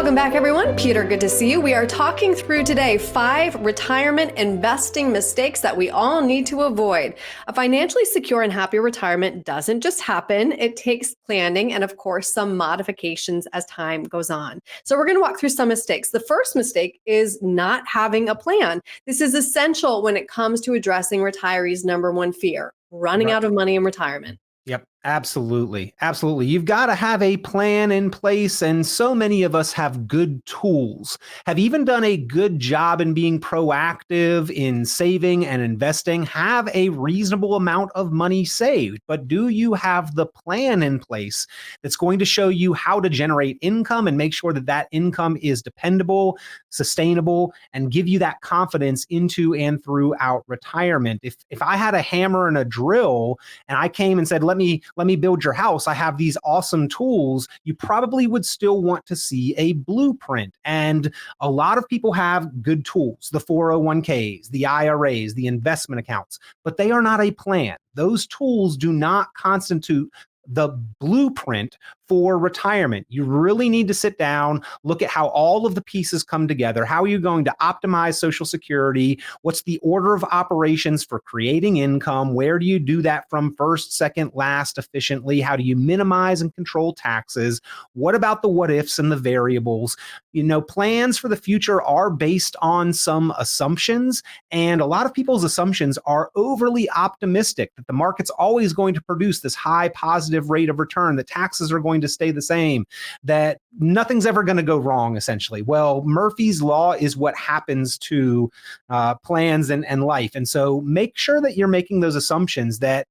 Welcome back, everyone. Peter, good to see you. We are talking through today 5 retirement investing mistakes that we all need to avoid. A financially secure and happy retirement doesn't just happen. It takes planning and, of course, some modifications as time goes on. So we're going to walk through some mistakes. The first mistake is not having a plan. This is essential when it comes to addressing retirees' number one fear, running out of money in retirement. Yep, absolutely. Absolutely. You've got to have a plan in place. And so many of us have good tools, have even done a good job in being proactive in saving and investing, have a reasonable amount of money saved. But do you have the plan in place that's going to show you how to generate income and make sure that that income is dependable, sustainable, and give you that confidence into and throughout retirement? If I had a hammer and a drill and I came and said, let me build your house, I have these awesome tools, you probably would still want to see a blueprint. And a lot of people have good tools, the 401ks, the IRAs, the investment accounts, but they are not a plan. Those tools do not constitute the blueprint for retirement. You really need to sit down, look at how all of the pieces come together. How are you going to optimize Social Security? What's the order of operations for creating income? Where do you do that from first, second, last efficiently? How do you minimize and control taxes? What about the what ifs and the variables? You know, plans for the future are based on some assumptions, and a lot of people's assumptions are overly optimistic that the market's always going to produce this high positive rate of return, that taxes are going to stay the same, that nothing's ever going to go wrong, essentially. Well, Murphy's Law is what happens to plans and life. And so make sure that you're making those assumptions, that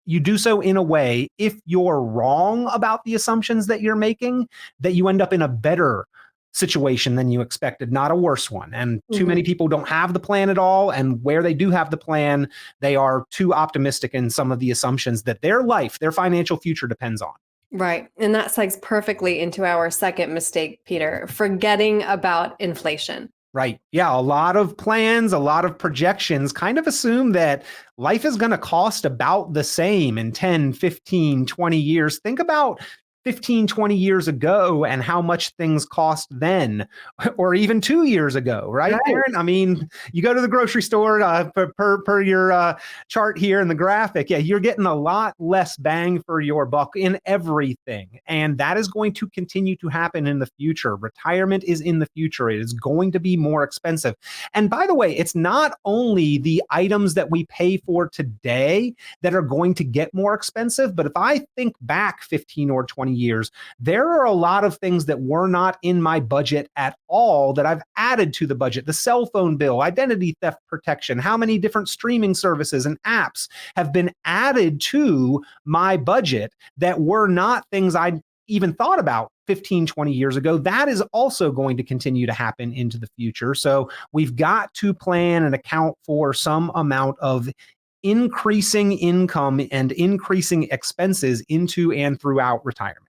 you do so in a way, if you're wrong about the assumptions that you're making, that you end up in a better situation than you expected, not a worse one. And too many people don't have the plan at all. And where they do have the plan, they are too optimistic in some of the assumptions that their life, their financial future depends on. Right. And that segues perfectly into our second mistake, Peter, forgetting about inflation. Right. Yeah. A lot of plans, a lot of projections kind of assume that life is going to cost about the same in 10, 15, 20 years. Think about 15, 20 years ago and how much things cost then, or even 2 years ago, right, Erin? I mean, you go to the grocery store per your chart here in the graphic. Yeah, you're getting a lot less bang for your buck in everything. And that is going to continue to happen in the future. Retirement is in the future. It is going to be more expensive. And by the way, it's not only the items that we pay for today that are going to get more expensive, but if I think back 15 or 20 years, there are a lot of things that were not in my budget at all that I've added to the budget. The cell phone bill, identity theft protection, how many different streaming services and apps have been added to my budget that were not things I even thought about 15, 20 years ago. That is also going to continue to happen into the future. So we've got to plan and account for some amount of increasing income and increasing expenses into and throughout retirement.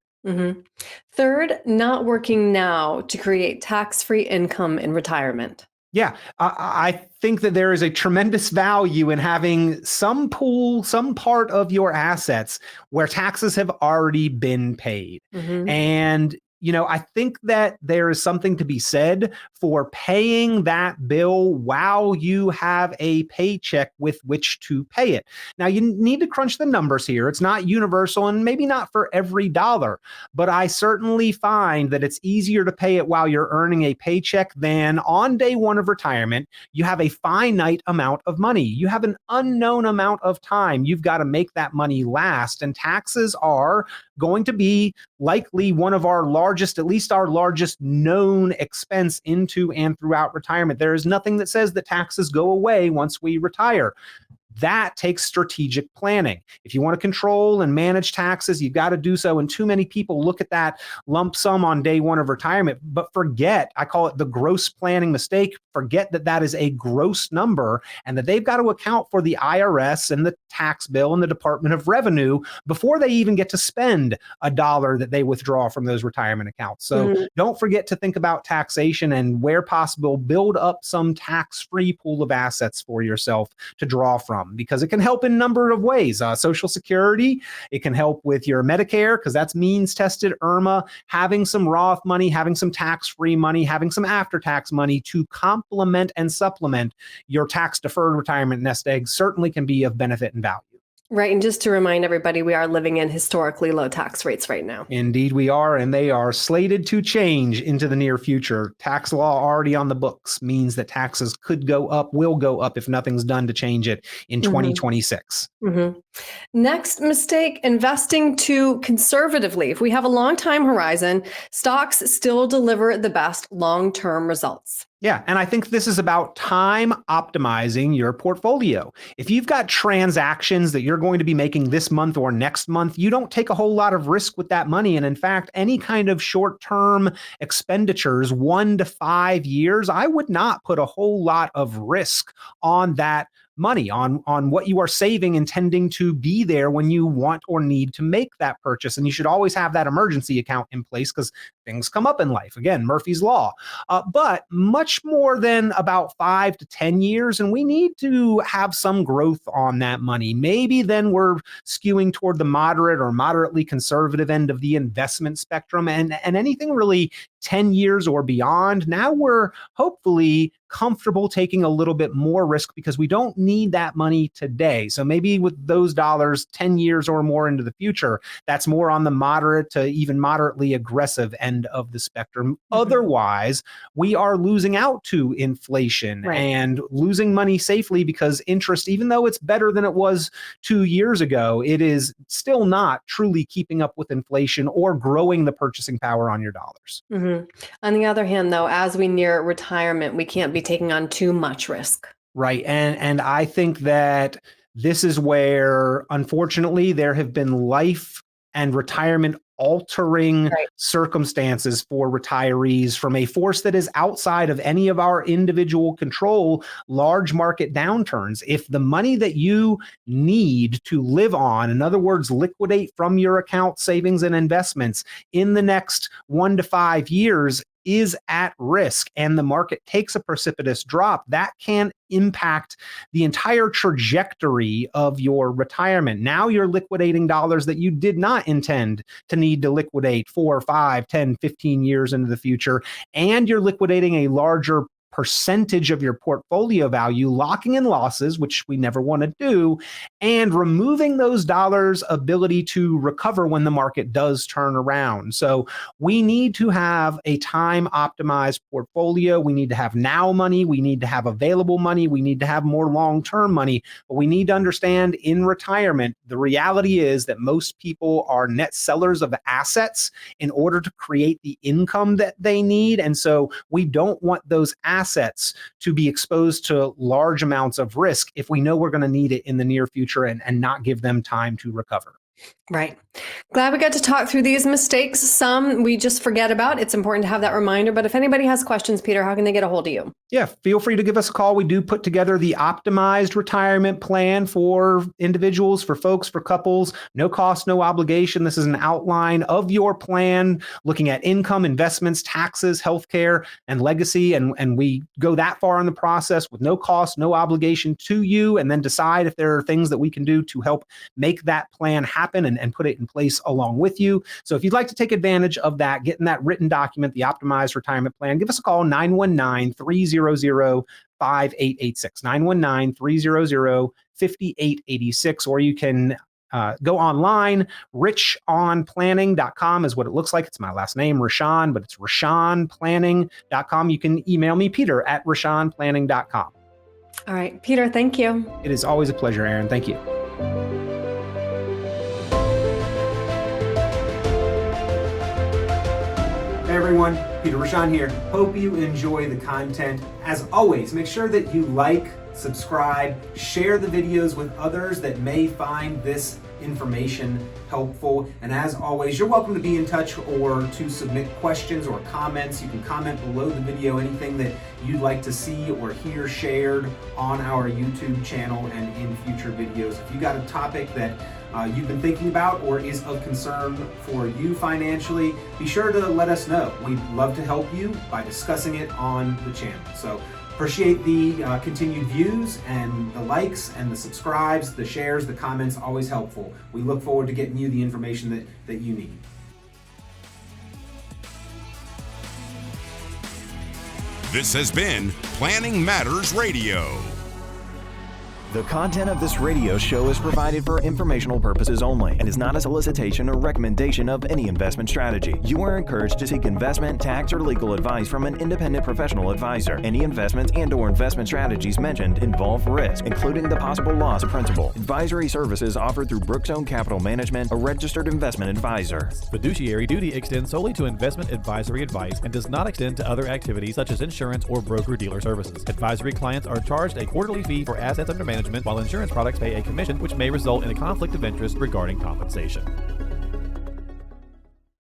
Third, not working now to create tax-free income in retirement. Yeah, I think that there is a tremendous value in having some pool, some part of your assets where taxes have already been paid. And you know, I think that there is something to be said for paying that bill while you have a paycheck with which to pay it. Now, you need to crunch the numbers here. It's not universal and maybe not for every dollar, but I certainly find that it's easier to pay it while you're earning a paycheck than on day one of retirement. You have a finite amount of money. You have an unknown amount of time. You've got to make that money last, and taxes are going to be likely one of our largest, at least our largest known expense into and throughout retirement. There is nothing that says that taxes go away once we retire. That takes strategic planning. If you want to control and manage taxes, you've got to do so. And too many people look at that lump sum on day one of retirement, but forget, I call it the gross planning mistake, forget that that is a gross number and that they've got to account for the IRS and the tax bill and the Department of Revenue before they even get to spend a dollar that they withdraw from those retirement accounts. So don't forget to think about taxation, and where possible, build up some tax-free pool of assets for yourself to draw from. income, because it can help in a number of ways. Social Security, it can help with your Medicare, because that's means tested. IRMA, having some Roth money, having some tax-free money, having some after-tax money to complement and supplement your tax-deferred retirement nest egg certainly can be of benefit and value. Right. And just to remind everybody, we are living in historically low tax rates right now. Indeed we are, and they are slated to change into the near future. Tax law already on the books means that taxes could go up, will go up if nothing's done to change it in 2026. Next mistake, investing too conservatively. If we have a long time horizon, stocks still deliver the best long-term results. Yeah, and I think this is about time optimizing your portfolio. If you've got transactions that you're going to be making this month or next month, you don't take a whole lot of risk with that money. And in fact, any kind of short-term expenditures, 1 to 5 years, I would not put a whole lot of risk on that money, on what you are saving, intending to be there when you want or need to make that purchase. And you should always have that emergency account in place, because things come up in life. Again, Murphy's Law. But much more than about 5 to 10 years, and we need to have some growth on that money. Maybe then we're skewing toward the moderate or moderately conservative end of the investment spectrum, and anything really 10 years or beyond, now we're hopefully comfortable taking a little bit more risk, because we don't need that money today. So maybe with those dollars 10 years or more into the future, that's more on the moderate to even moderately aggressive end of the spectrum. Otherwise, we are losing out to inflation and losing money safely, because interest, even though it's better than it was 2 years ago, it is still not truly keeping up with inflation or growing the purchasing power on your dollars. On the other hand, though, as we near retirement, we can't be taking on too much risk. Right. And I think that this is where, unfortunately, there have been life and retirement altering circumstances for retirees from a force that is outside of any of our individual control, large market downturns. If the money that you need to live on, in other words, liquidate from your account savings and investments in the next 1 to 5 years, is at risk and the market takes a precipitous drop, that can impact the entire trajectory of your retirement. Now you're liquidating dollars that you did not intend to need to liquidate 4, 5, 10, 15 years into the future, and you're liquidating a larger percentage of your portfolio value, locking in losses, which we never want to do, and removing those dollars' ability to recover when the market does turn around. So we need to have a time optimized portfolio. We need to have now money. We need to have available money. We need to have more long-term money. But we need to understand in retirement, the reality is that most people are net sellers of assets in order to create the income that they need. And so we don't want those assets to be exposed to large amounts of risk if we know we're going to need it in the near future, and not give them time to recover. Right. Glad we got to talk through these mistakes. Some we just forget about. It's important to have that reminder. But if anybody has questions, Peter, how can they get a hold of you? Yeah, feel free to give us a call. We do put together the optimized retirement plan for individuals, for folks, for couples. No cost, no obligation. This is an outline of your plan, looking at income, investments, taxes, healthcare, and legacy. And we go that far in the process with no cost, no obligation to you, and then decide if there are things that we can do to help make that plan happen and put it in place along with you. So if you'd like to take advantage of that, getting that written document, the optimized retirement plan, give us a call, 919-300-5886, 919-300-5886, or you can go online. richonplanning.com is what it looks like. It's my last name, Richon, but it's richonplanning.com. You can email me, Peter, at richonplanning.com. All right, Peter, thank you. It is always a pleasure, Erin. Thank you. Hey everyone, Peter Richon here. Hope you enjoy the content. As always, make sure that you like, subscribe, share the videos with others that may find this information helpful. And as always, you're welcome to be in touch or to submit questions or comments. You can comment below the video anything that you'd like to see or hear shared on our YouTube channel and in future videos. If you got a topic that you've been thinking about or is of concern for you financially, be sure to let us know. We'd love to help you by discussing it on the channel. So Appreciate the continued views and the likes and the subscribes, the shares, the comments, always helpful. We look forward to getting you the information that you need. This has been Planning Matters Radio. The content of this radio show is provided for informational purposes only and is not a solicitation or recommendation of any investment strategy. You are encouraged to seek investment, tax, or legal advice from an independent professional advisor. Any investments and/or investment strategies mentioned involve risk, including the possible loss of principal. Advisory services offered through Brookzone Capital Management, a registered investment advisor. Fiduciary duty extends solely to investment advisory advice and does not extend to other activities such as insurance or broker-dealer services. Advisory clients are charged a quarterly fee for assets under management, while insurance products pay a commission, which may result in a conflict of interest regarding compensation.